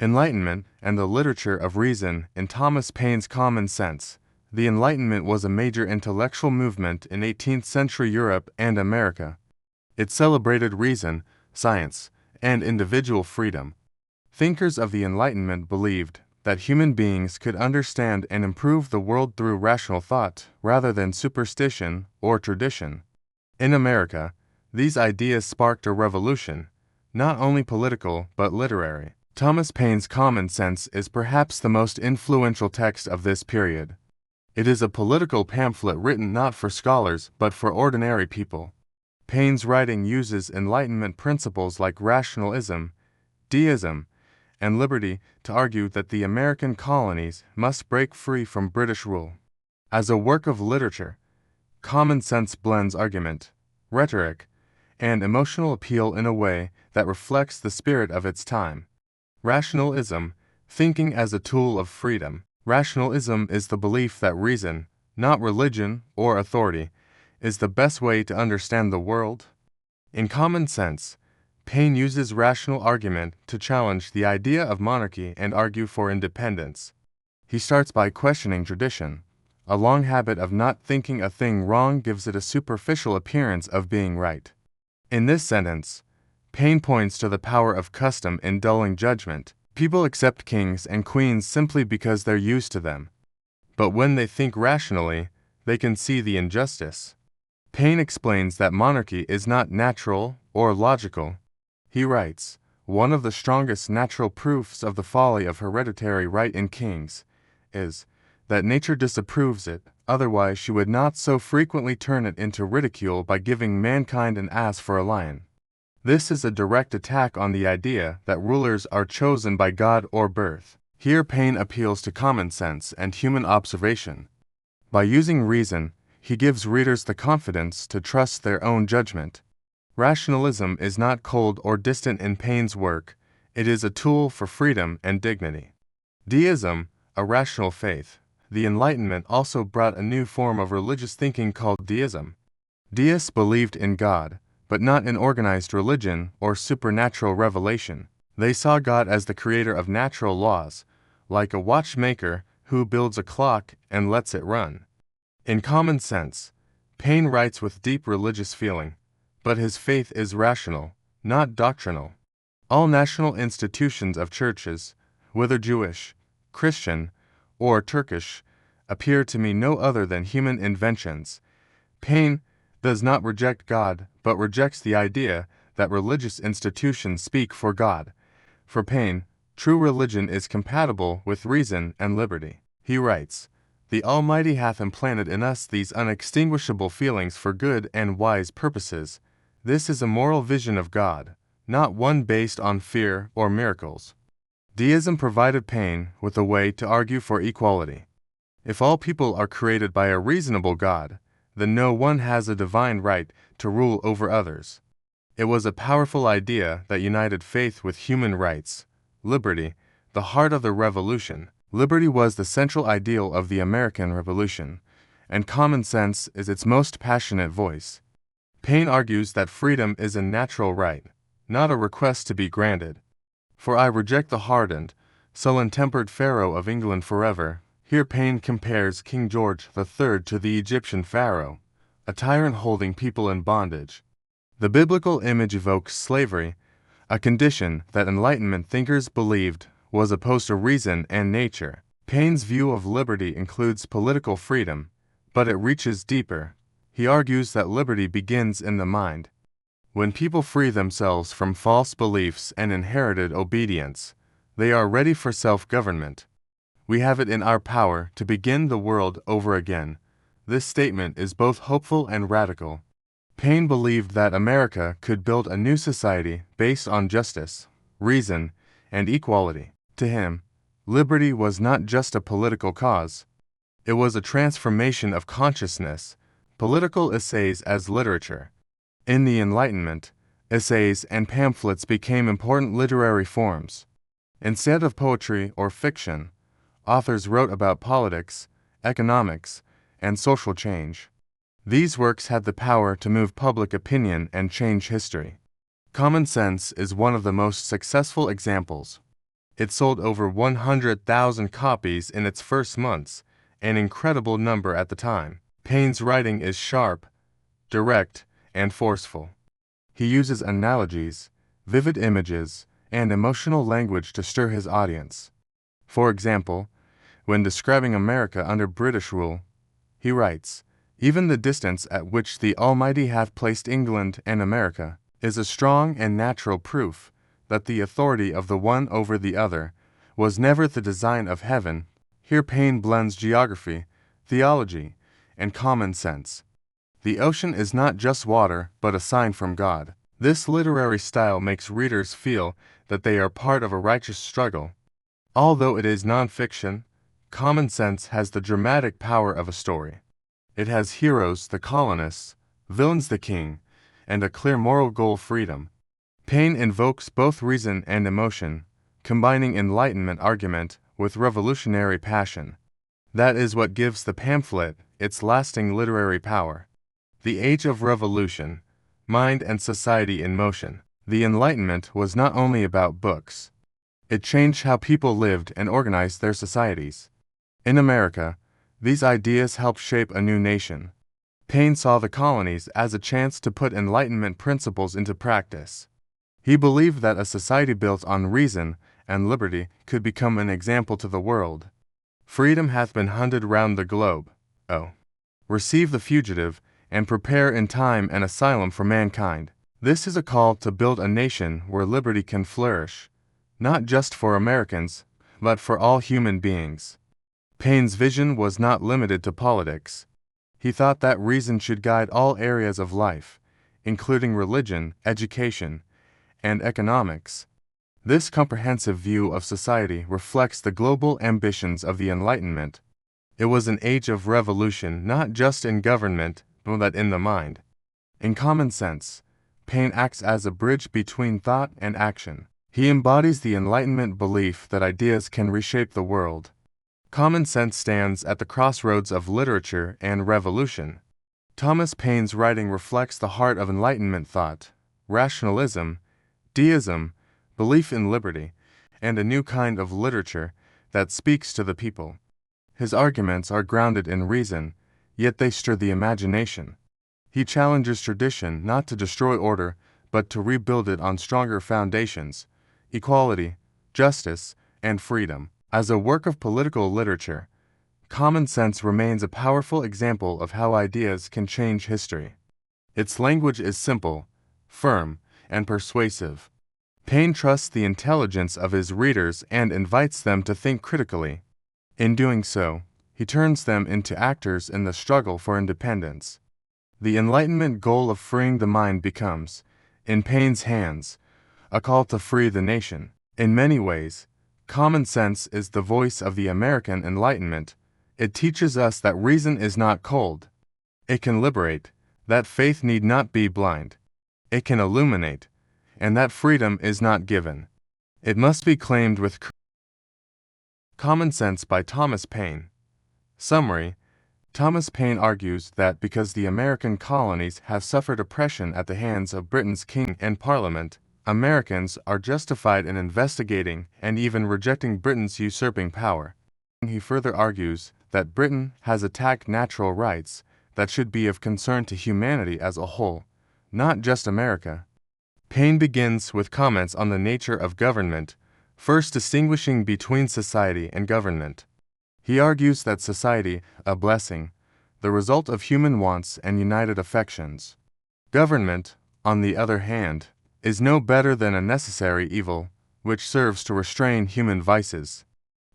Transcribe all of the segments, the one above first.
Enlightenment and the literature of reason in Thomas Paine's Common Sense. The Enlightenment was a major intellectual movement in 18th century Europe and America. It celebrated reason, science, and individual freedom. Thinkers of the Enlightenment believed that human beings could understand and improve the world through rational thought rather than superstition or tradition. In America, these ideas sparked a revolution, not only political but literary. Thomas Paine's Common Sense is perhaps the most influential text of this period. It is a political pamphlet written not for scholars but for ordinary people. Paine's writing uses Enlightenment principles like rationalism, deism, and liberty to argue that the American colonies must break free from British rule. As a work of literature, Common Sense blends argument, rhetoric, and emotional appeal in a way that reflects the spirit of its time. Rationalism, thinking as a tool of freedom. Rationalism is the belief that reason, not religion or authority, is the best way to understand the world. In Common Sense, Paine uses rational argument to challenge the idea of monarchy and argue for independence. He starts by questioning tradition. A long habit of not thinking a thing wrong gives it a superficial appearance of being right. In this sentence, Paine points to the power of custom in dulling judgment. People accept kings and queens simply because they're used to them. But when they think rationally, they can see the injustice. Paine explains that monarchy is not natural or logical. He writes, "One of the strongest natural proofs of the folly of hereditary right in kings is that nature disapproves it, otherwise she would not so frequently turn it into ridicule by giving mankind an ass for a lion." This is a direct attack on the idea that rulers are chosen by God or birth. Here Paine appeals to common sense and human observation. By using reason, he gives readers the confidence to trust their own judgment. Rationalism is not cold or distant in Paine's work, it is a tool for freedom and dignity. Deism, a rational faith. The Enlightenment also brought a new form of religious thinking called deism. Deists believed in God, but not in organized religion or supernatural revelation. They saw God as the creator of natural laws, like a watchmaker who builds a clock and lets it run. In Common Sense, Paine writes with deep religious feeling, but his faith is rational, not doctrinal. All national institutions of churches, whether Jewish, Christian, or Turkish, appear to me no other than human inventions. Paine does not reject God, but rejects the idea that religious institutions speak for God. For Paine, true religion is compatible with reason and liberty. He writes, "The Almighty hath implanted in us these unextinguishable feelings for good and wise purposes. This is a moral vision of God, not one based on fear or miracles." Deism provided Paine with a way to argue for equality. If all people are created by a reasonable God, then no one has a divine right to rule over others. It was a powerful idea that united faith with human rights. Liberty, the heart of the revolution. Liberty was the central ideal of the American Revolution, and common sense is its most passionate voice. Paine argues that freedom is a natural right, not a request to be granted. "For I reject the hardened, sullen-tempered Pharaoh of England forever." Here Paine compares King George III to the Egyptian Pharaoh, a tyrant holding people in bondage. The biblical image evokes slavery, a condition that Enlightenment thinkers believed was opposed to reason and nature. Paine's view of liberty includes political freedom, but it reaches deeper. He argues that liberty begins in the mind. When people free themselves from false beliefs and inherited obedience, they are ready for self-government. We have it in our power to begin the world over again. This statement is both hopeful and radical. Paine believed that America could build a new society based on justice, reason, and equality. To him, liberty was not just a political cause. It was a transformation of consciousness. Political essays as literature. In the Enlightenment, essays and pamphlets became important literary forms. Instead of poetry or fiction, authors wrote about politics, economics, and social change. These works had the power to move public opinion and change history. Common Sense is one of the most successful examples. It sold over 100,000 copies in its first months, an incredible number at the time. Paine's writing is sharp, direct, and forceful. He uses analogies, vivid images, and emotional language to stir his audience. For example, when describing America under British rule, he writes, "Even the distance at which the Almighty hath placed England and America is a strong and natural proof that the authority of the one over the other was never the design of heaven." Here Paine blends geography, theology, and common sense. The ocean is not just water, but a sign from God. This literary style makes readers feel that they are part of a righteous struggle. Although it is nonfiction, Common Sense has the dramatic power of a story. It has heroes, the colonists, villains, the king, and a clear moral goal, freedom. Paine invokes both reason and emotion, combining Enlightenment argument with revolutionary passion. That is what gives the pamphlet its lasting literary power. The Age of Revolution, Mind and Society in Motion. The Enlightenment was not only about books. It changed how people lived and organized their societies. In America, these ideas helped shape a new nation. Paine saw the colonies as a chance to put Enlightenment principles into practice. He believed that a society built on reason and liberty could become an example to the world. Freedom hath been hunted round the globe. Oh, receive the fugitive, and prepare in time an asylum for mankind. This is a call to build a nation where liberty can flourish, not just for Americans, but for all human beings. Paine's vision was not limited to politics. He thought that reason should guide all areas of life, including religion, education, and economics. This comprehensive view of society reflects the global ambitions of the Enlightenment. It was an age of revolution not just in government, but in the mind. In Common Sense, Paine acts as a bridge between thought and action. He embodies the Enlightenment belief that ideas can reshape the world. Common Sense stands at the crossroads of literature and revolution. Thomas Paine's writing reflects the heart of Enlightenment thought: rationalism, deism, belief in liberty, and a new kind of literature that speaks to the people. His arguments are grounded in reason, yet they stir the imagination. He challenges tradition not to destroy order, but to rebuild it on stronger foundations: equality, justice, and freedom. As a work of political literature, Common Sense remains a powerful example of how ideas can change history. Its language is simple, firm, and persuasive. Paine trusts the intelligence of his readers and invites them to think critically. In doing so, he turns them into actors in the struggle for independence. The Enlightenment goal of freeing the mind becomes, in Paine's hands, a call to free the nation. In many ways, Common Sense is the voice of the American Enlightenment. It teaches us that reason is not cold. It can liberate, that faith need not be blind. It can illuminate, and that freedom is not given. It must be claimed with courage. Common Sense by Thomas Paine. Summary: Thomas Paine argues that because the American colonies have suffered oppression at the hands of Britain's king and parliament, Americans are justified in investigating and even rejecting Britain's usurping power. He further argues that Britain has attacked natural rights that should be of concern to humanity as a whole, not just America. Paine begins with comments on the nature of government, first distinguishing between society and government. He argues that society, a blessing, the result of human wants and united affections. Government, on the other hand, is no better than a necessary evil, which serves to restrain human vices.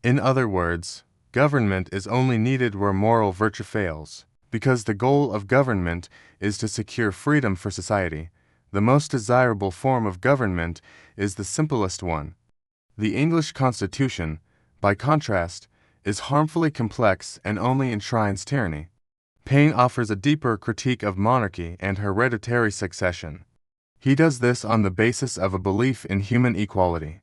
In other words, government is only needed where moral virtue fails. Because the goal of government is to secure freedom for society, the most desirable form of government is the simplest one. The English Constitution, by contrast, is harmfully complex and only enshrines tyranny. Paine offers a deeper critique of monarchy and hereditary succession. He does this on the basis of a belief in human equality.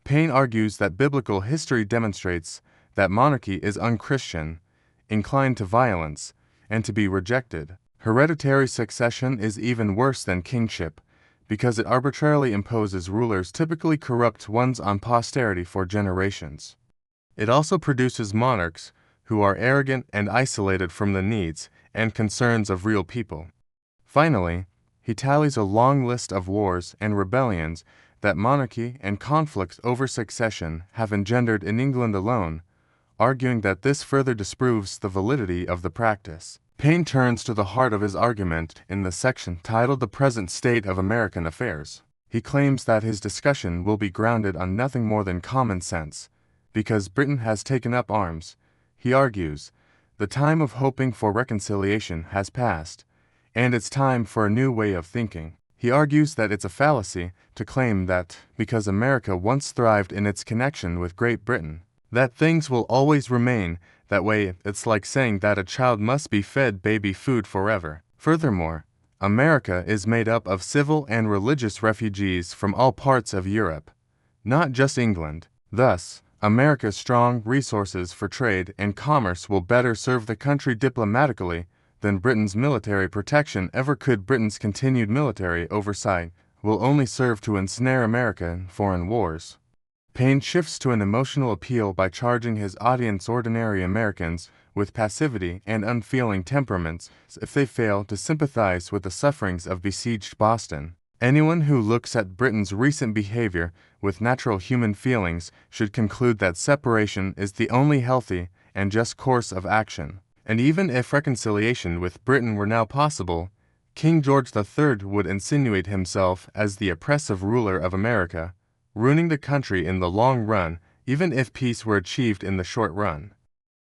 Paine argues that biblical history demonstrates that monarchy is unchristian, inclined to violence, and to be rejected. Hereditary succession is even worse than kingship, because it arbitrarily imposes rulers typically corrupt ones on posterity for generations. It also produces monarchs who are arrogant and isolated from the needs and concerns of real people. Finally, he tallies a long list of wars and rebellions that monarchy and conflicts over succession have engendered in England alone, arguing that this further disproves the validity of the practice. Paine turns to the heart of his argument in the section titled The Present State of American Affairs. He claims that his discussion will be grounded on nothing more than common sense. Because Britain has taken up arms, he argues, the time of hoping for reconciliation has passed, and it's time for a new way of thinking. He argues that it's a fallacy to claim that, because America once thrived in its connection with Great Britain, that things will always remain that way. It's like saying that a child must be fed baby food forever. Furthermore, America is made up of civil and religious refugees from all parts of Europe, not just England. Thus, America's strong resources for trade and commerce will better serve the country diplomatically than Britain's military protection ever could. Britain's continued military oversight will only serve to ensnare America in foreign wars. Paine shifts to an emotional appeal by charging his audience, ordinary Americans, with passivity and unfeeling temperaments if they fail to sympathize with the sufferings of besieged Boston. Anyone who looks at Britain's recent behavior with natural human feelings should conclude that separation is the only healthy and just course of action. And even if reconciliation with Britain were now possible, King George III would insinuate himself as the oppressive ruler of America, ruining the country in the long run, even if peace were achieved in the short run.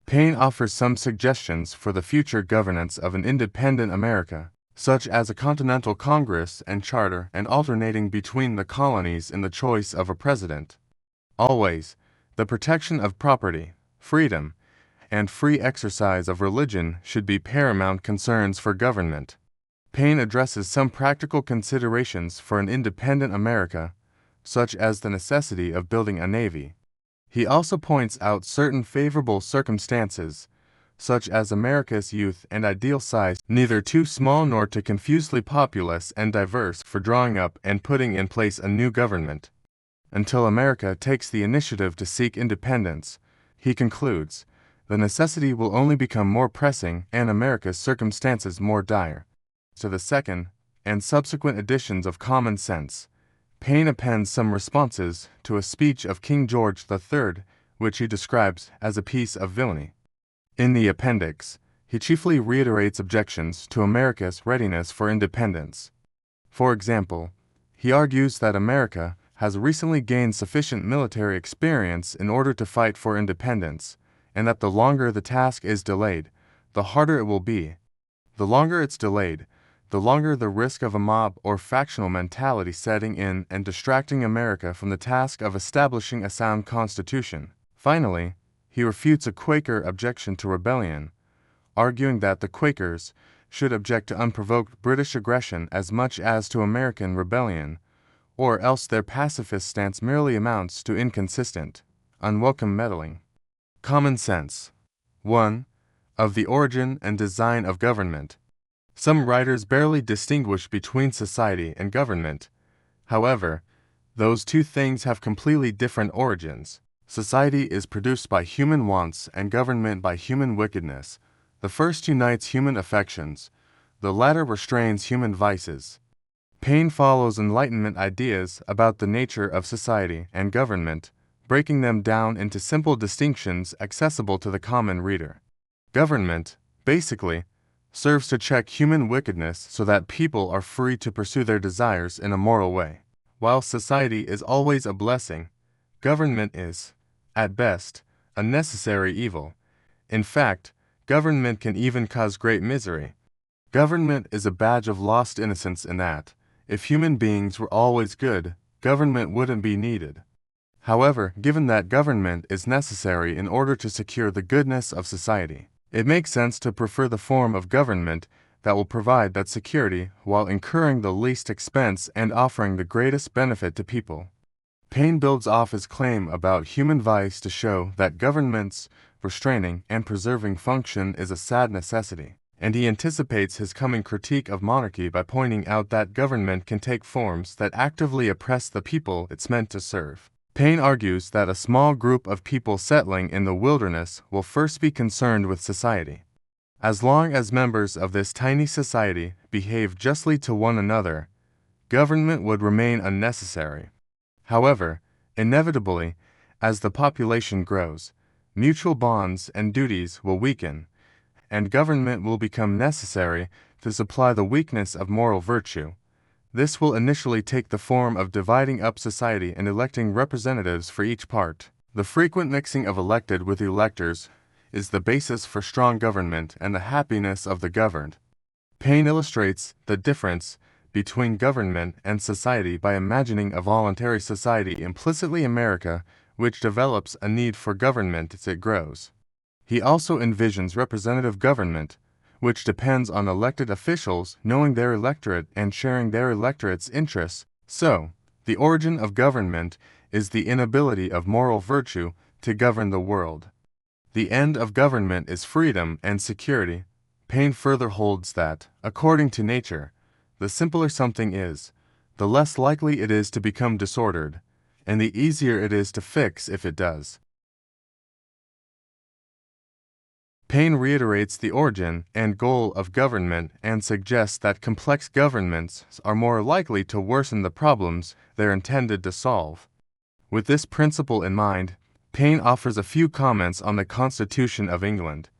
Paine offers some suggestions for the future governance of an independent America, such as a continental Congress and charter and alternating between the colonies in the choice of a president. Always, the protection of property, freedom, and free exercise of religion should be paramount concerns for government. Paine addresses some practical considerations for an independent America, such as the necessity of building a navy. He also points out certain favorable circumstances, such as America's youth and ideal size, neither too small nor too confusely populous and diverse, for drawing up and putting in place a new government. Until America takes the initiative to seek independence, he concludes, the necessity will only become more pressing and America's circumstances more dire. To the second and subsequent editions of Common Sense, Paine appends some responses to a speech of King George III, which he describes as a piece of villainy. In the appendix, he chiefly reiterates objections to America's readiness for independence. For example, he argues that America has recently gained sufficient military experience in order to fight for independence, and that the longer the task is delayed, the harder it will be. The longer it's delayed, the longer the risk of a mob or factional mentality setting in and distracting America from the task of establishing a sound constitution. Finally, he refutes a Quaker objection to rebellion, arguing that the Quakers should object to unprovoked British aggression as much as to American rebellion, or else their pacifist stance merely amounts to inconsistent, unwelcome meddling. Common Sense. 1. Of the origin and design of government. Some writers barely distinguish between society and government. However, those two things have completely different origins. Society is produced by human wants and government by human wickedness. The first unites human affections, the latter restrains human vices. Paine follows Enlightenment ideas about the nature of society and government, breaking them down into simple distinctions accessible to the common reader. Government, basically, serves to check human wickedness so that people are free to pursue their desires in a moral way. While society is always a blessing, government is, at best, a necessary evil. In fact, government can even cause great misery. Government is a badge of lost innocence in that, if human beings were always good, government wouldn't be needed. However, given that government is necessary in order to secure the goodness of society, it makes sense to prefer the form of government that will provide that security while incurring the least expense and offering the greatest benefit to people. Paine builds off his claim about human vice to show that government's restraining and preserving function is a sad necessity. and he anticipates his coming critique of monarchy by pointing out that government can take forms that actively oppress the people it's meant to serve. Paine argues that a small group of people settling in the wilderness will first be concerned with society. As long as members of this tiny society behave justly to one another, government would remain unnecessary. However, inevitably, as the population grows, mutual bonds and duties will weaken, and government will become necessary to supply the weakness of moral virtue. This will initially take the form of dividing up society and electing representatives for each part. The frequent mixing of elected with electors is the basis for strong government and the happiness of the governed. Paine illustrates the difference between government and society by imagining a voluntary society implicitly America, which develops a need for government as it grows. He also envisions representative government, which depends on elected officials knowing their electorate and sharing their electorate's interests. So, the origin of government is the inability of moral virtue to govern the world. The end of government is freedom and security. Paine further holds that, according to nature, the simpler something is, the less likely it is to become disordered, and the easier it is to fix if it does. Paine reiterates the origin and goal of government and suggests that complex governments are more likely to worsen the problems they're intended to solve. With this principle in mind, Paine offers a few comments on the Constitution of England.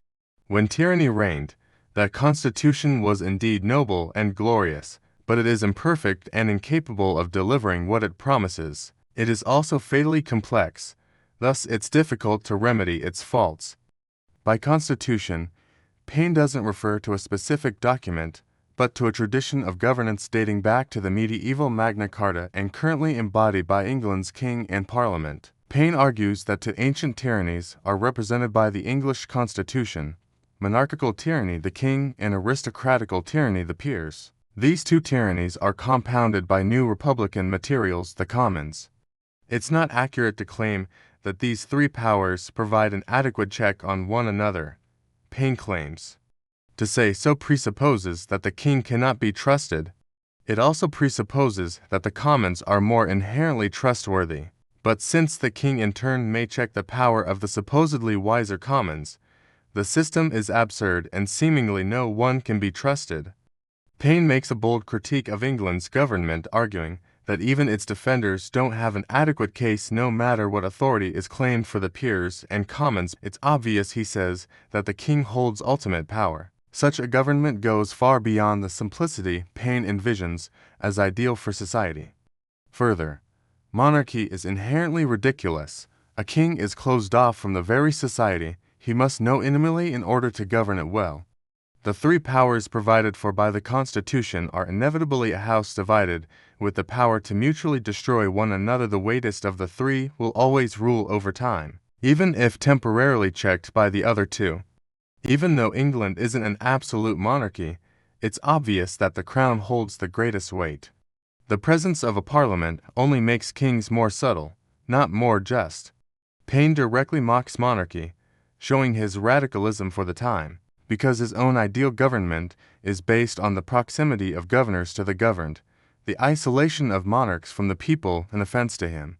When tyranny reigned, that Constitution was indeed noble and glorious, but it is imperfect and incapable of delivering what it promises. It is also fatally complex, thus it's difficult to remedy its faults. By Constitution, Paine doesn't refer to a specific document, but to a tradition of governance dating back to the medieval Magna Carta and currently embodied by England's King and Parliament. Paine argues that two ancient tyrannies are represented by the English Constitution: monarchical tyranny, the king, and aristocratical tyranny, the peers. These two tyrannies are compounded by new republican materials, the commons. It's not accurate to claim that these three powers provide an adequate check on one another, Paine claims. To say so presupposes that the king cannot be trusted. It also presupposes that the commons are more inherently trustworthy. But since the king in turn may check the power of the supposedly wiser commons, the system is absurd and seemingly no one can be trusted. Paine makes a bold critique of England's government, arguing that even its defenders don't have an adequate case no matter what authority is claimed for the peers and commons. It's obvious, he says, that the king holds ultimate power. Such a government goes far beyond the simplicity Paine envisions as ideal for society. Further, monarchy is inherently ridiculous. A king is closed off from the very society he must know intimately in order to govern it well. The three powers provided for by the Constitution are inevitably a house divided, with the power to mutually destroy one another. The weightest of the three will always rule over time, even if temporarily checked by the other two. Even though England isn't an absolute monarchy, it's obvious that the crown holds the greatest weight. The presence of a parliament only makes kings more subtle, not more just. Paine directly mocks monarchy, showing his radicalism for the time, because his own ideal government is based on the proximity of governors to the governed, the isolation of monarchs from the people an offense to him.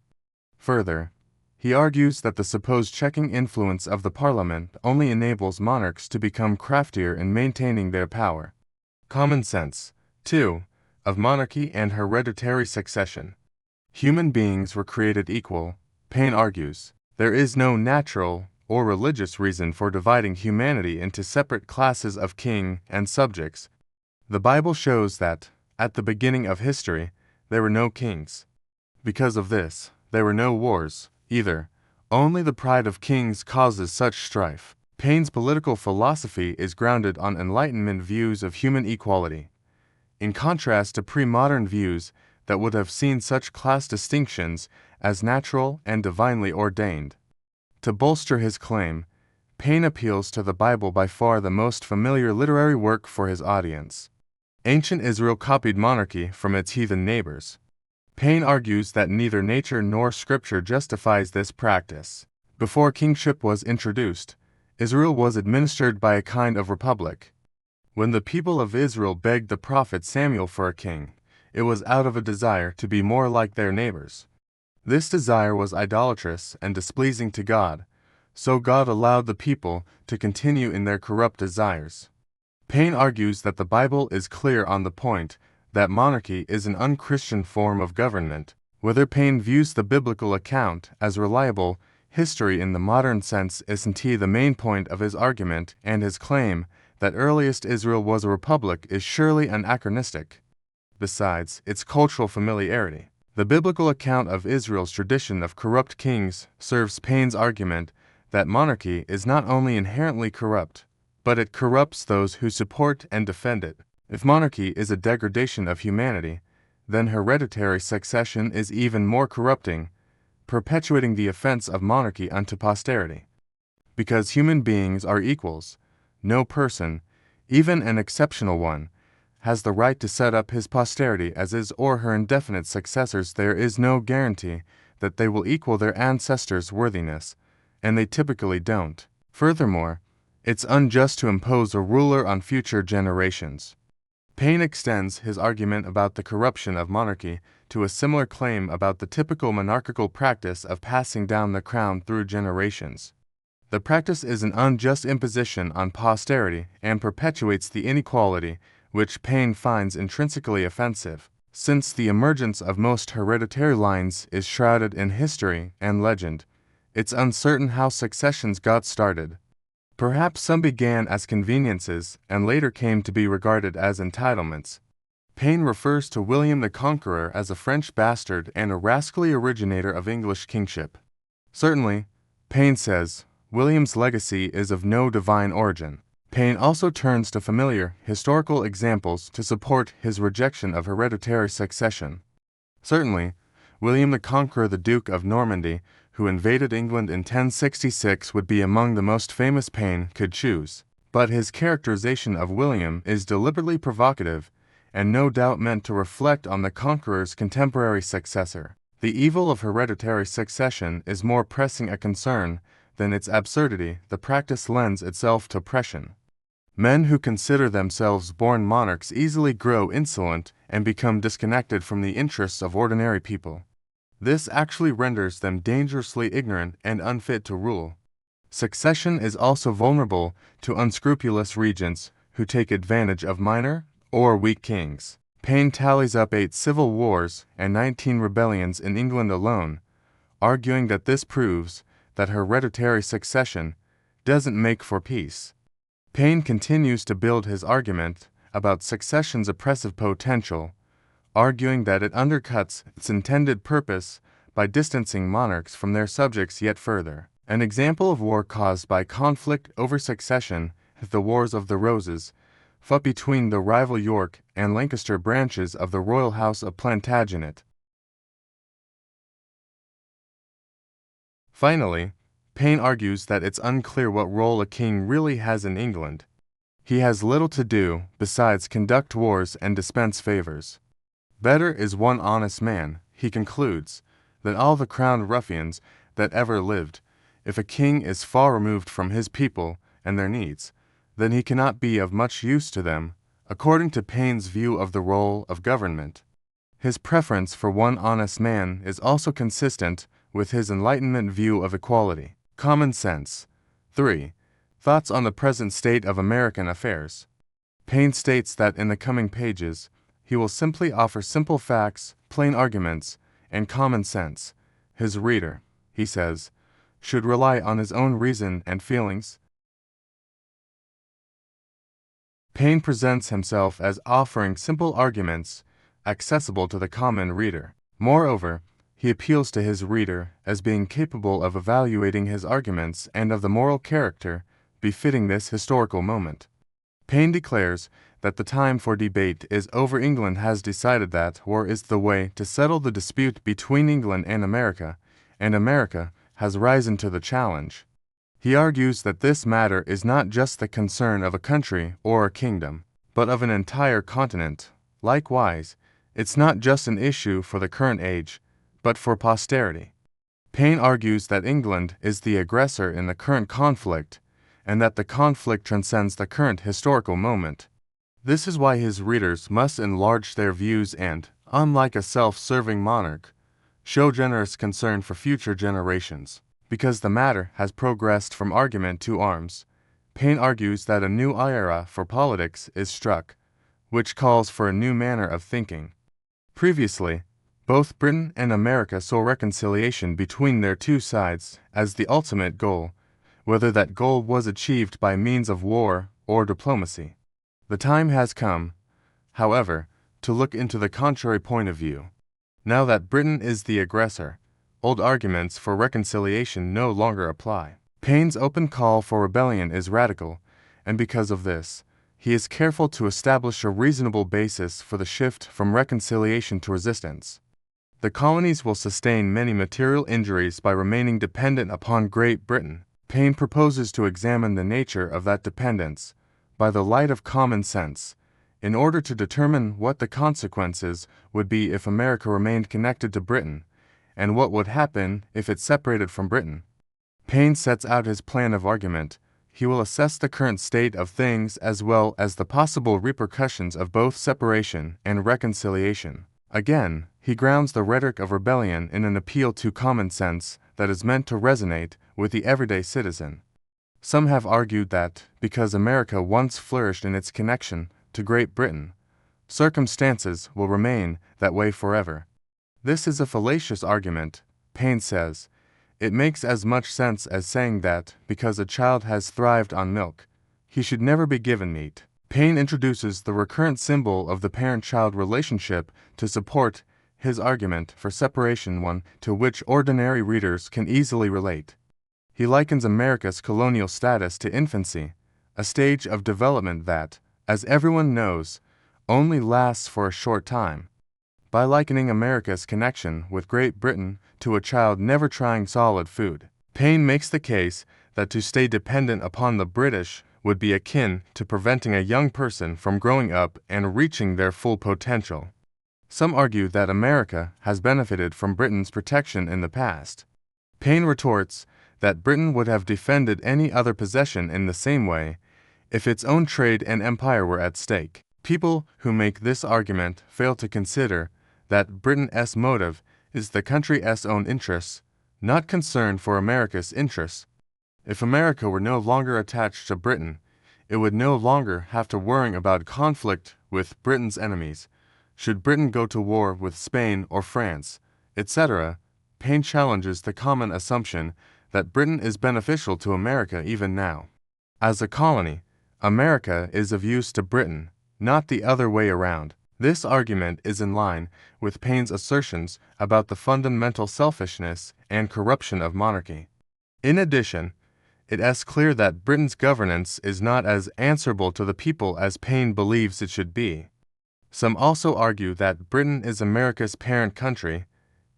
Further, he argues that the supposed checking influence of the parliament only enables monarchs to become craftier in maintaining their power. Common sense, 2. Of monarchy and hereditary succession. Human beings were created equal, Paine argues. There is no natural or religious reason for dividing humanity into separate classes of king and subjects. The Bible shows that, at the beginning of history, there were no kings. Because of this, there were no wars, either. Only the pride of kings causes such strife. Paine's political philosophy is grounded on Enlightenment views of human equality, in contrast to pre-modern views that would have seen such class distinctions as natural and divinely ordained. To bolster his claim, Paine appeals to the Bible, by far the most familiar literary work for his audience. Ancient Israel copied monarchy from its heathen neighbors. Paine argues that neither nature nor scripture justifies this practice. Before kingship was introduced, Israel was administered by a kind of republic. When the people of Israel begged the prophet Samuel for a king, it was out of a desire to be more like their neighbors. This desire was idolatrous and displeasing to God, so God allowed the people to continue in their corrupt desires. Paine argues that the Bible is clear on the point that monarchy is an unchristian form of government. Whether Paine views the biblical account as reliable history in the modern sense isn't the main point of his argument, and his claim that earliest Israel was a republic is surely anachronistic. Besides its cultural familiarity, the biblical account of Israel's tradition of corrupt kings serves Paine's argument that monarchy is not only inherently corrupt, but it corrupts those who support and defend it. If monarchy is a degradation of humanity, then hereditary succession is even more corrupting, perpetuating the offense of monarchy unto posterity. Because human beings are equals, no person, even an exceptional one, has the right to set up his posterity as his or her indefinite successors. There is no guarantee that they will equal their ancestors' worthiness, and they typically don't. Furthermore, it's unjust to impose a ruler on future generations. Paine extends his argument about the corruption of monarchy to a similar claim about the typical monarchical practice of passing down the crown through generations. The practice is an unjust imposition on posterity and perpetuates the inequality which Paine finds intrinsically offensive. Since the emergence of most hereditary lines is shrouded in history and legend, it's uncertain how successions got started. Perhaps some began as conveniences and later came to be regarded as entitlements. Paine refers to William the Conqueror as a French bastard and a rascally originator of English kingship. Certainly, Paine says, William's legacy is of no divine origin. Paine also turns to familiar historical examples to support his rejection of hereditary succession. Certainly, William the Conqueror, the Duke of Normandy, who invaded England in 1066, would be among the most famous Paine could choose. But his characterization of William is deliberately provocative, and no doubt meant to reflect on the conqueror's contemporary successor. The evil of hereditary succession is more pressing a concern than its absurdity. The practice lends itself to oppression. Men who consider themselves born monarchs easily grow insolent and become disconnected from the interests of ordinary people. This actually renders them dangerously ignorant and unfit to rule. Succession is also vulnerable to unscrupulous regents who take advantage of minor or weak kings. Paine tallies up 8 civil wars and 19 rebellions in England alone, arguing that this proves that hereditary succession doesn't make for peace. Paine continues to build his argument about succession's oppressive potential, arguing that it undercuts its intended purpose by distancing monarchs from their subjects yet further. An example of war caused by conflict over succession is the Wars of the Roses, fought between the rival York and Lancaster branches of the royal house of Plantagenet. Finally, Paine argues that it's unclear what role a king really has in England. He has little to do besides conduct wars and dispense favors. Better is one honest man, he concludes, than all the crowned ruffians that ever lived. If a king is far removed from his people and their needs, then he cannot be of much use to them, according to Paine's view of the role of government. His preference for one honest man is also consistent with his Enlightenment view of equality. Common sense. 3. Thoughts on the present state of American affairs. Paine states that in the coming pages, he will simply offer simple facts, plain arguments, and common sense. His reader, he says, should rely on his own reason and feelings. Paine presents himself as offering simple arguments accessible to the common reader. Moreover, he appeals to his reader as being capable of evaluating his arguments and of the moral character befitting this historical moment. Paine declares that the time for debate is over. England has decided that war is the way to settle the dispute between England and America has risen to the challenge. He argues that this matter is not just the concern of a country or a kingdom, but of an entire continent. Likewise, it's not just an issue for the current age, but for posterity. Paine argues that England is the aggressor in the current conflict, and that the conflict transcends the current historical moment. This is why his readers must enlarge their views and, unlike a self-serving monarch, show generous concern for future generations. Because the matter has progressed from argument to arms, Paine argues that a new era for politics is struck, which calls for a new manner of thinking. Previously, both Britain and America saw reconciliation between their two sides as the ultimate goal, whether that goal was achieved by means of war or diplomacy. The time has come, however, to look into the contrary point of view. Now that Britain is the aggressor, old arguments for reconciliation no longer apply. Paine's open call for rebellion is radical, and because of this, he is careful to establish a reasonable basis for the shift from reconciliation to resistance. The colonies will sustain many material injuries by remaining dependent upon Great Britain. Paine proposes to examine the nature of that dependence by the light of common sense, in order to determine what the consequences would be if America remained connected to Britain, and what would happen if it separated from Britain. Paine sets out his plan of argument. He will assess the current state of things as well as the possible repercussions of both separation and reconciliation. Again, he grounds the rhetoric of rebellion in an appeal to common sense that is meant to resonate with the everyday citizen. Some have argued that, because America once flourished in its connection to Great Britain, circumstances will remain that way forever. This is a fallacious argument, Paine says. It makes as much sense as saying that, because a child has thrived on milk, he should never be given meat. Paine introduces the recurrent symbol of the parent-child relationship to support his argument for separation, one to which ordinary readers can easily relate. He likens America's colonial status to infancy, a stage of development that, as everyone knows, only lasts for a short time. By likening America's connection with Great Britain to a child never trying solid food, Paine makes the case that to stay dependent upon the British would be akin to preventing a young person from growing up and reaching their full potential. Some argue that America has benefited from Britain's protection in the past. Paine retorts that Britain would have defended any other possession in the same way if its own trade and empire were at stake. People who make this argument fail to consider that Britain's motive is the country's own interests, not concern for America's interests. If America were no longer attached to Britain, it would no longer have to worry about conflict with Britain's enemies. Should Britain go to war with Spain or France, etc., Paine challenges the common assumption that Britain is beneficial to America even now. As a colony, America is of use to Britain, not the other way around. This argument is in line with Paine's assertions about the fundamental selfishness and corruption of monarchy. In addition, it is clear that Britain's governance is not as answerable to the people as Paine believes it should be. Some also argue that Britain is America's parent country.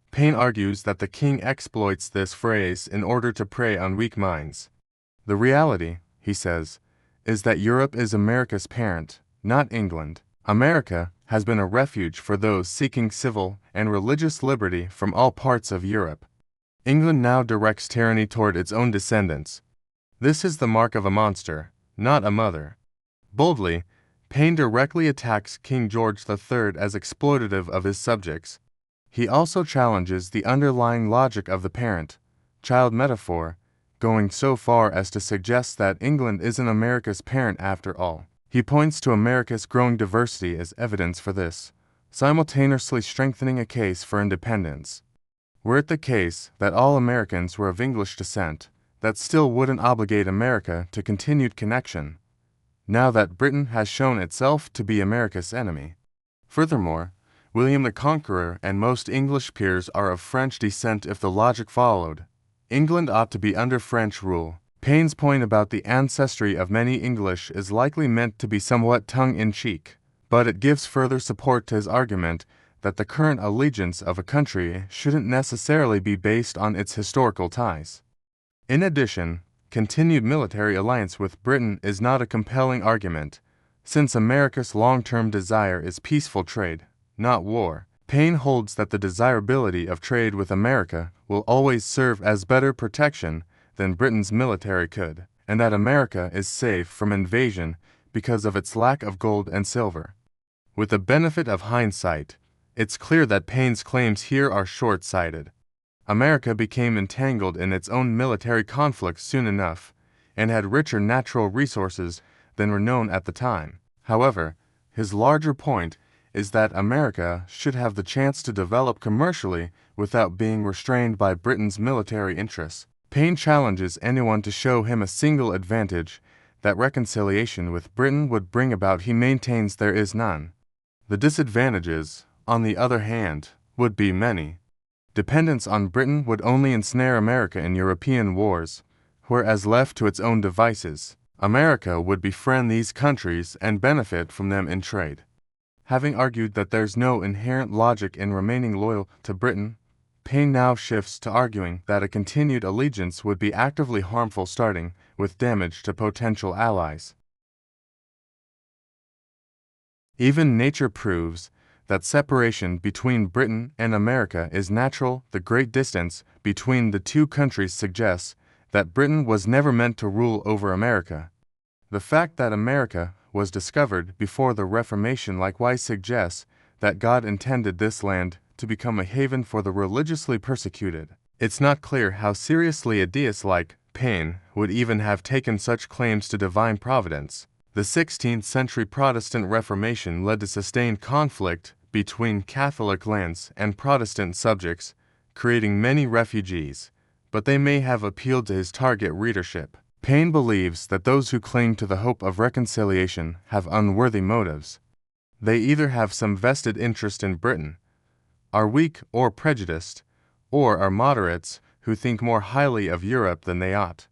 Paine argues that the king exploits this phrase in order to prey on weak minds. The reality, he says, is that Europe is America's parent, not England. America has been a refuge for those seeking civil and religious liberty from all parts of Europe. England now directs tyranny toward its own descendants. This is the mark of a monster, not a mother. Boldly, Paine directly attacks King George III as exploitative of his subjects. He also challenges the underlying logic of the parent-child metaphor, going so far as to suggest that England isn't America's parent after all. He points to America's growing diversity as evidence for this, simultaneously strengthening a case for independence. Were it the case that all Americans were of English descent, that still wouldn't obligate America to continued connection, now that Britain has shown itself to be America's enemy. Furthermore, William the Conqueror and most English peers are of French descent. If the logic followed, England ought to be under French rule. Paine's point about the ancestry of many English is likely meant to be somewhat tongue-in-cheek, but it gives further support to his argument that the current allegiance of a country shouldn't necessarily be based on its historical ties. In addition, continued military alliance with Britain is not a compelling argument, since America's long-term desire is peaceful trade, not war. Paine holds that the desirability of trade with America will always serve as better protection than Britain's military could, and that America is safe from invasion because of its lack of gold and silver. With the benefit of hindsight, it's clear that Paine's claims here are short-sighted. America became entangled in its own military conflicts soon enough, and had richer natural resources than were known at the time. However, his larger point is that America should have the chance to develop commercially without being restrained by Britain's military interests. Paine challenges anyone to show him a single advantage that reconciliation with Britain would bring about. He maintains there is none. The disadvantages, on the other hand, would be many. Dependence on Britain would only ensnare America in European wars, whereas left to its own devices, America would befriend these countries and benefit from them in trade. Having argued that there's no inherent logic in remaining loyal to Britain, Paine now shifts to arguing that a continued allegiance would be actively harmful, starting with damage to potential allies. Even nature proves that separation between Britain and America is natural. The great distance between the two countries suggests that Britain was never meant to rule over America. The fact that America was discovered before the Reformation likewise suggests that God intended this land to become a haven for the religiously persecuted. It's not clear how seriously a deist like Paine would even have taken such claims to divine providence. The 16th century Protestant Reformation led to sustained conflict between Catholic lands and Protestant subjects, creating many refugees, but they may have appealed to his target readership. Paine believes that those who cling to the hope of reconciliation have unworthy motives. They either have some vested interest in Britain, are weak or prejudiced, or are moderates who think more highly of Europe than they ought.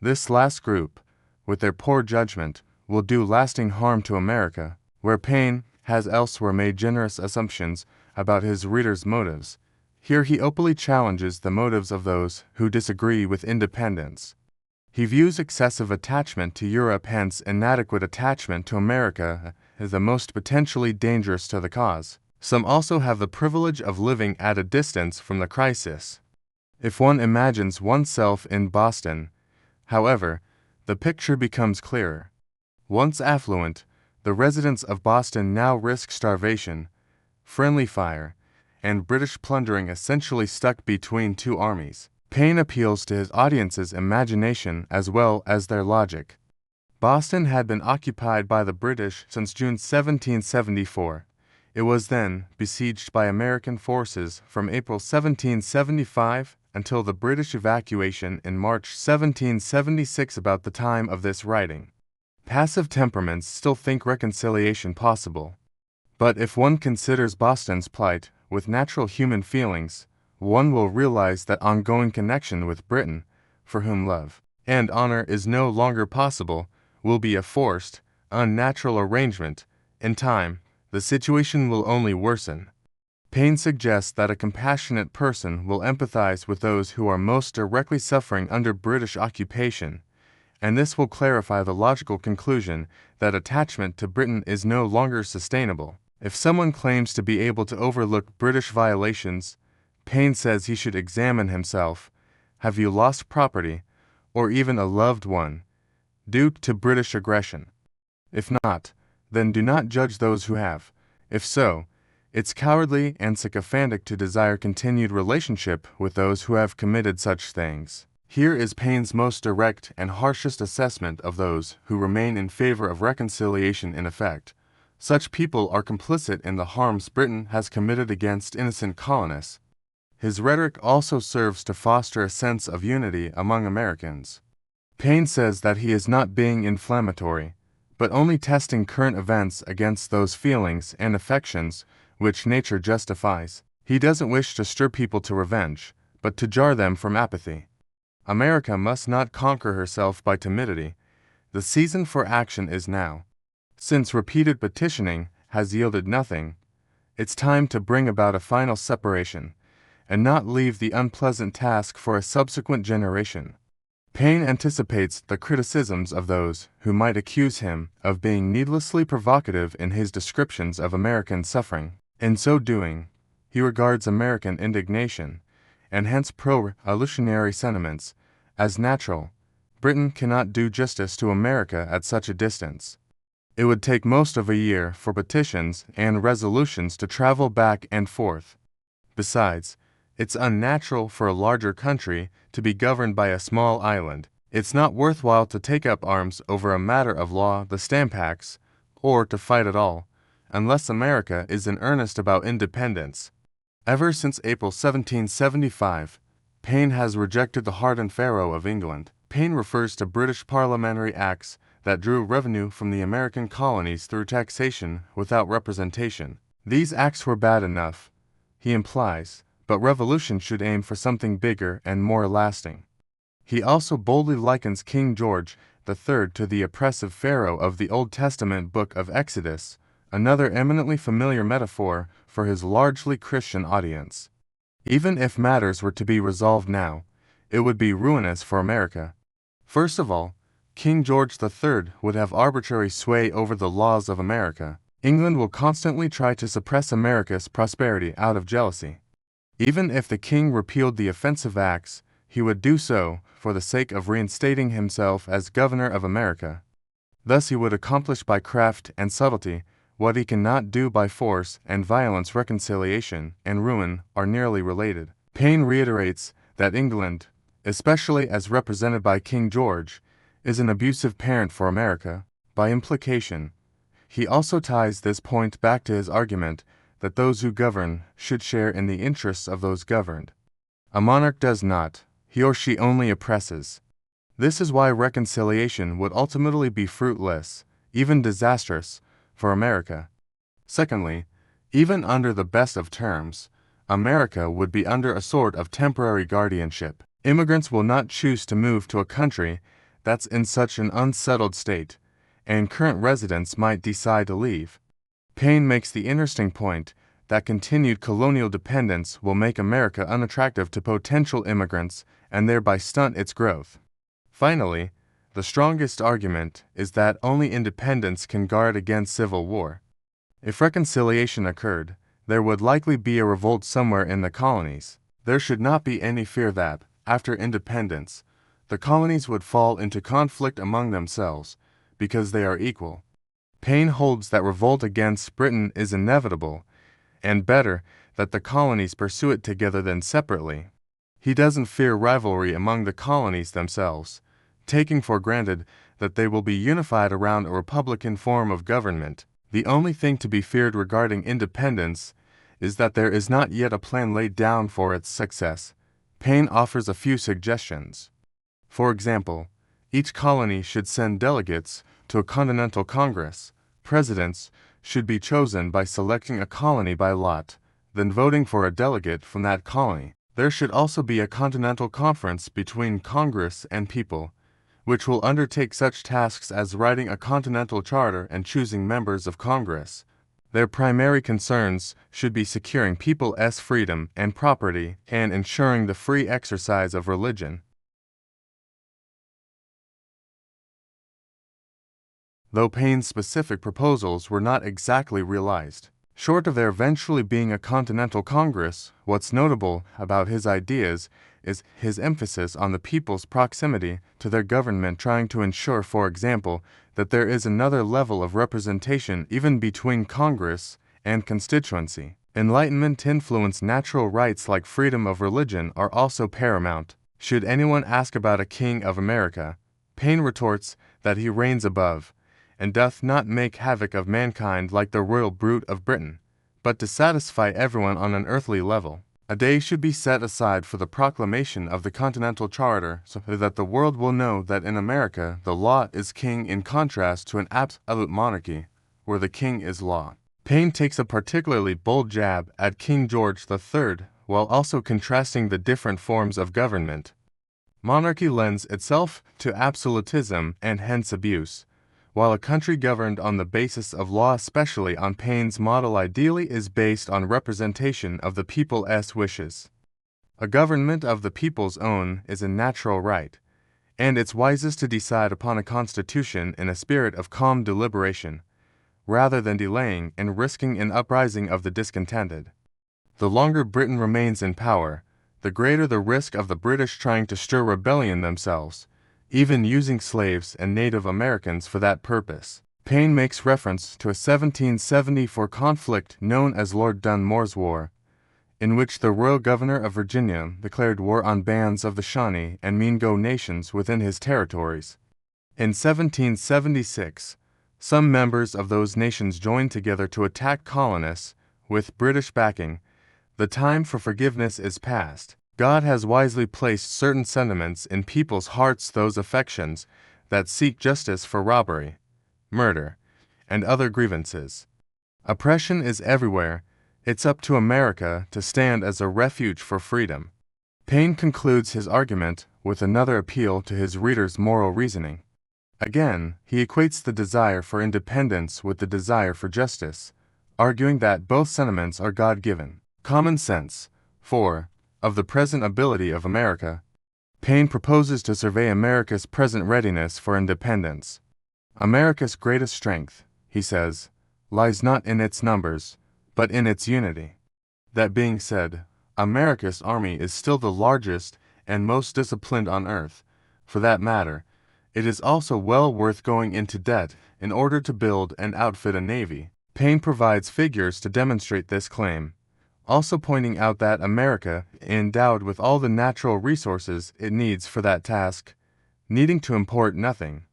This last group, with their poor judgment, will do lasting harm to America, where Paine has elsewhere made generous assumptions about his readers' motives. Here he openly challenges the motives of those who disagree with independence. He views excessive attachment to Europe, hence inadequate attachment to America, as the most potentially dangerous to the cause. Some also have the privilege of living at a distance from the crisis. If one imagines oneself in Boston, however, the picture becomes clearer. Once affluent, the residents of Boston now risk starvation, friendly fire, and British plundering, essentially stuck between two armies. Paine appeals to his audience's imagination as well as their logic. Boston had been occupied by the British since June 1774. It was then besieged by American forces from April 1775 until the British evacuation in March 1776. About the time of this writing, passive temperaments still think reconciliation possible. But if one considers Boston's plight with natural human feelings, one will realize that ongoing connection with Britain, for whom love and honor is no longer possible, will be a forced, unnatural arrangement. In time, the situation will only worsen. Paine suggests that a compassionate person will empathize with those who are most directly suffering under British occupation, and this will clarify the logical conclusion that attachment to Britain is no longer sustainable. If someone claims to be able to overlook British violations, Paine says he should examine himself. Have you lost property, or even a loved one, due to British aggression? If not, then do not judge those who have. If so, it's cowardly and sycophantic to desire continued relationship with those who have committed such things. Here is Paine's most direct and harshest assessment of those who remain in favor of reconciliation in effect. Such people are complicit in the harms Britain has committed against innocent colonists. His rhetoric also serves to foster a sense of unity among Americans. Paine says that he is not being inflammatory, but only testing current events against those feelings and affections which nature justifies. He doesn't wish to stir people to revenge, but to jar them from apathy. America must not conquer herself by timidity. The season for action is now. Since repeated petitioning has yielded nothing, it's time to bring about a final separation, and not leave the unpleasant task for a subsequent generation. Paine anticipates the criticisms of those who might accuse him of being needlessly provocative in his descriptions of American suffering. In so doing, he regards American indignation, and hence pro-revolutionary sentiments, as natural. Britain cannot do justice to America at such a distance. It would take most of a year for petitions and resolutions to travel back and forth. Besides, it's unnatural for a larger country to be governed by a small island. It's not worthwhile to take up arms over a matter of law, the Stamp Acts, or to fight at all, unless America is in earnest about independence. Ever since April 1775, Paine has rejected the hardened Pharaoh of England. Paine refers to British parliamentary acts that drew revenue from the American colonies through taxation without representation. These acts were bad enough, he implies, but revolution should aim for something bigger and more lasting. He also boldly likens King George III to the oppressive Pharaoh of the Old Testament book of Exodus, another eminently familiar metaphor for his largely Christian audience. Even if matters were to be resolved now, it would be ruinous for America. First of all, King George III would have arbitrary sway over the laws of America. England will constantly try to suppress America's prosperity out of jealousy. Even if the king repealed the offensive acts, he would do so for the sake of reinstating himself as governor of America. Thus he would accomplish by craft and subtlety what he cannot do by force and violence. Reconciliation and ruin are nearly related. Paine reiterates that England, especially as represented by King George, is an abusive parent for America. By implication, he also ties this point back to his argument that those who govern should share in the interests of those governed. A monarch does not, he or she only oppresses. This is why reconciliation would ultimately be fruitless, even disastrous, for America. Secondly, even under the best of terms, America would be under a sort of temporary guardianship. Immigrants will not choose to move to a country that's in such an unsettled state, and current residents might decide to leave. Paine makes the interesting point that continued colonial dependence will make America unattractive to potential immigrants and thereby stunt its growth. Finally, the strongest argument is that only independence can guard against civil war. If reconciliation occurred, there would likely be a revolt somewhere in the colonies. There should not be any fear that, after independence, the colonies would fall into conflict among themselves, because they are equal. Paine holds that revolt against Britain is inevitable, and better that the colonies pursue it together than separately. He doesn't fear rivalry among the colonies themselves, taking for granted that they will be unified around a republican form of government. The only thing to be feared regarding independence is that there is not yet a plan laid down for its success. Paine offers a few suggestions. For example, each colony should send delegates to a continental congress. Presidents should be chosen by selecting a colony by lot, then voting for a delegate from that colony. There should also be a continental conference between Congress and people, which will undertake such tasks as writing a continental charter and choosing members of Congress. Their primary concerns should be securing people's freedom and property and ensuring the free exercise of religion. Though Paine's specific proposals were not exactly realized, short of there eventually being a continental congress, what's notable about his ideas is his emphasis on the people's proximity to their government, trying to ensure, for example, that there is another level of representation even between Congress and constituency. Enlightenment influenced natural rights like freedom of religion are also paramount. Should anyone ask about a king of America, Paine retorts that he reigns above, and doth not make havoc of mankind like the royal brute of Britain, but to satisfy everyone on an earthly level. A day should be set aside for the proclamation of the Continental Charter so that the world will know that in America the law is king, in contrast to an absolute monarchy, where the king is law. Paine takes a particularly bold jab at King George III, while also contrasting the different forms of government. Monarchy lends itself to absolutism and hence abuse, while a country governed on the basis of law, especially on Paine's model, ideally is based on representation of the people's wishes. A government of the people's own is a natural right, and it's wisest to decide upon a constitution in a spirit of calm deliberation, rather than delaying and risking an uprising of the discontented. The longer Britain remains in power, the greater the risk of the British trying to stir rebellion themselves, even using slaves and Native Americans for that purpose. Paine makes reference to a 1774 conflict known as Lord Dunmore's War, in which the royal governor of Virginia declared war on bands of the Shawnee and Mingo nations within his territories. In 1776, some members of those nations joined together to attack colonists, with British backing. The time for forgiveness is past. God has wisely placed certain sentiments in people's hearts, those affections that seek justice for robbery, murder, and other grievances. Oppression is everywhere. It's up to America to stand as a refuge for freedom. Paine concludes his argument with another appeal to his readers' moral reasoning. Again, he equates the desire for independence with the desire for justice, arguing that both sentiments are God-given. Common sense. 4. Of the present ability of America. Paine proposes to survey America's present readiness for independence. America's greatest strength, he says, lies not in its numbers, but in its unity. That being said, America's army is still the largest and most disciplined on earth. For that matter, it is also well worth going into debt in order to build and outfit a navy. Paine provides figures to demonstrate this claim, also pointing out that America, endowed with all the natural resources it needs for that task, needing to import nothing,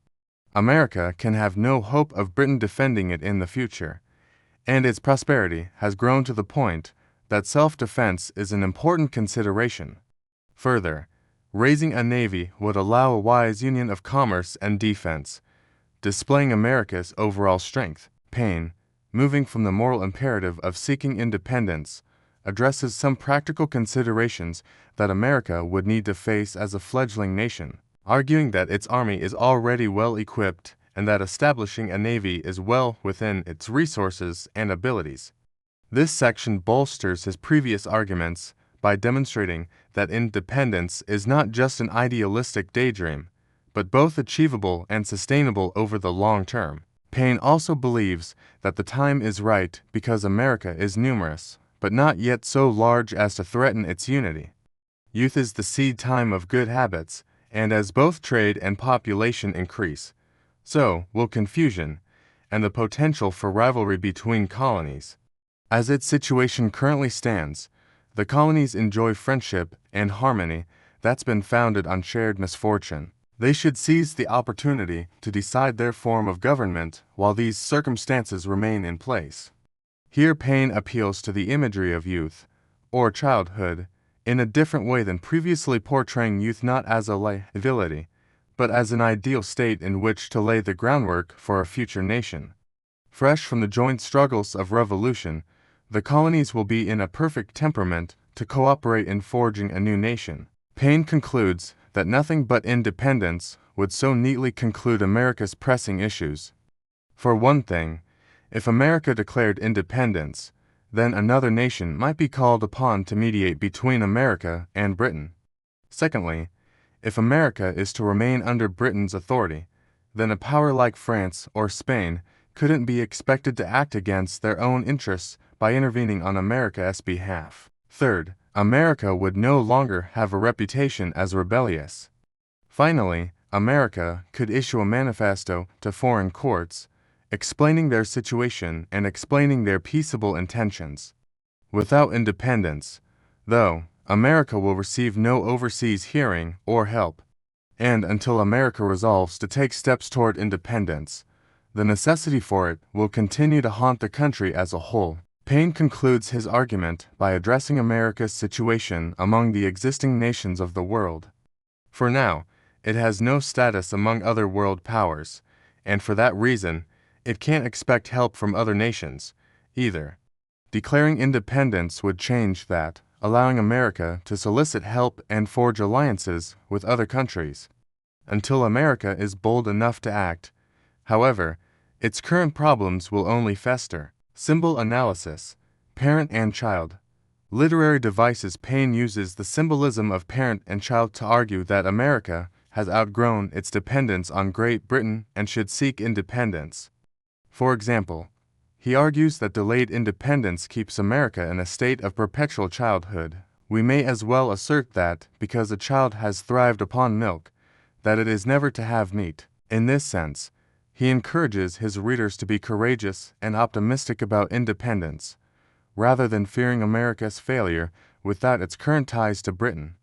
America can have no hope of Britain defending it in the future, and its prosperity has grown to the point that self-defense is an important consideration. Further, raising a navy would allow a wise union of commerce and defense, displaying America's overall strength. Paine, moving from the moral imperative of seeking independence, addresses some practical considerations that America would need to face as a fledgling nation, arguing that its army is already well equipped and that establishing a navy is well within its resources and abilities. This section bolsters his previous arguments by demonstrating that independence is not just an idealistic daydream, but both achievable and sustainable over the long term. Paine also believes that the time is right because America is numerous, but not yet so large as to threaten its unity. Youth is the seed time of good habits, and as both trade and population increase, so will confusion and the potential for rivalry between colonies. As its situation currently stands, the colonies enjoy friendship and harmony that's been founded on shared misfortune. They should seize the opportunity to decide their form of government while these circumstances remain in place. Here Paine appeals to the imagery of youth, or childhood, in a different way than previously, portraying youth not as a liability, but as an ideal state in which to lay the groundwork for a future nation. Fresh from the joint struggles of revolution, the colonies will be in a perfect temperament to cooperate in forging a new nation. Paine concludes that nothing but independence would so neatly conclude America's pressing issues. For one thing, if America declared independence, then another nation might be called upon to mediate between America and Britain. Secondly, if America is to remain under Britain's authority, then a power like France or Spain couldn't be expected to act against their own interests by intervening on America's behalf. Third, America would no longer have a reputation as rebellious. Finally, America could issue a manifesto to foreign courts, explaining their situation and explaining their peaceable intentions. Without independence, though, America will receive no overseas hearing or help, and until America resolves to take steps toward independence, the necessity for it will continue to haunt the country as a whole. Paine concludes his argument by addressing America's situation among the existing nations of the world. For now, it has no status among other world powers, and for that reason, it can't expect help from other nations, either. Declaring independence would change that, allowing America to solicit help and forge alliances with other countries. Until America is bold enough to act, however, its current problems will only fester. Symbol analysis, parent and child. Literary devices. Paine uses the symbolism of parent and child to argue that America has outgrown its dependence on Great Britain and should seek independence. For example, he argues that delayed independence keeps America in a state of perpetual childhood. We may as well assert that, because a child has thrived upon milk, that it is never to have meat. In this sense, He encourages his readers to be courageous and optimistic about independence, rather than fearing America's failure without its current ties to Britain.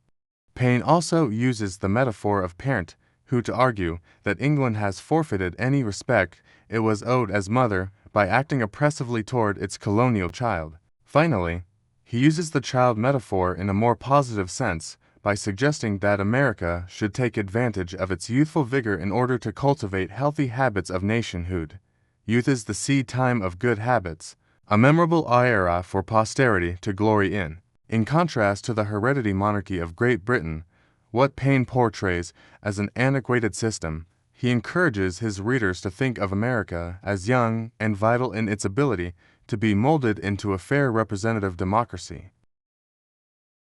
Paine also uses the metaphor of parent who to argue that England has forfeited any respect it was owed as mother by acting oppressively toward its colonial child. Finally, he uses the child metaphor in a more positive sense by suggesting that America should take advantage of its youthful vigor in order to cultivate healthy habits of nationhood. Youth is the seed time of good habits, a memorable era for posterity to glory in. In contrast to the hereditary monarchy of Great Britain, what Paine portrays as an antiquated system, he encourages his readers to think of America as young and vital in its ability to be molded into a fair representative democracy.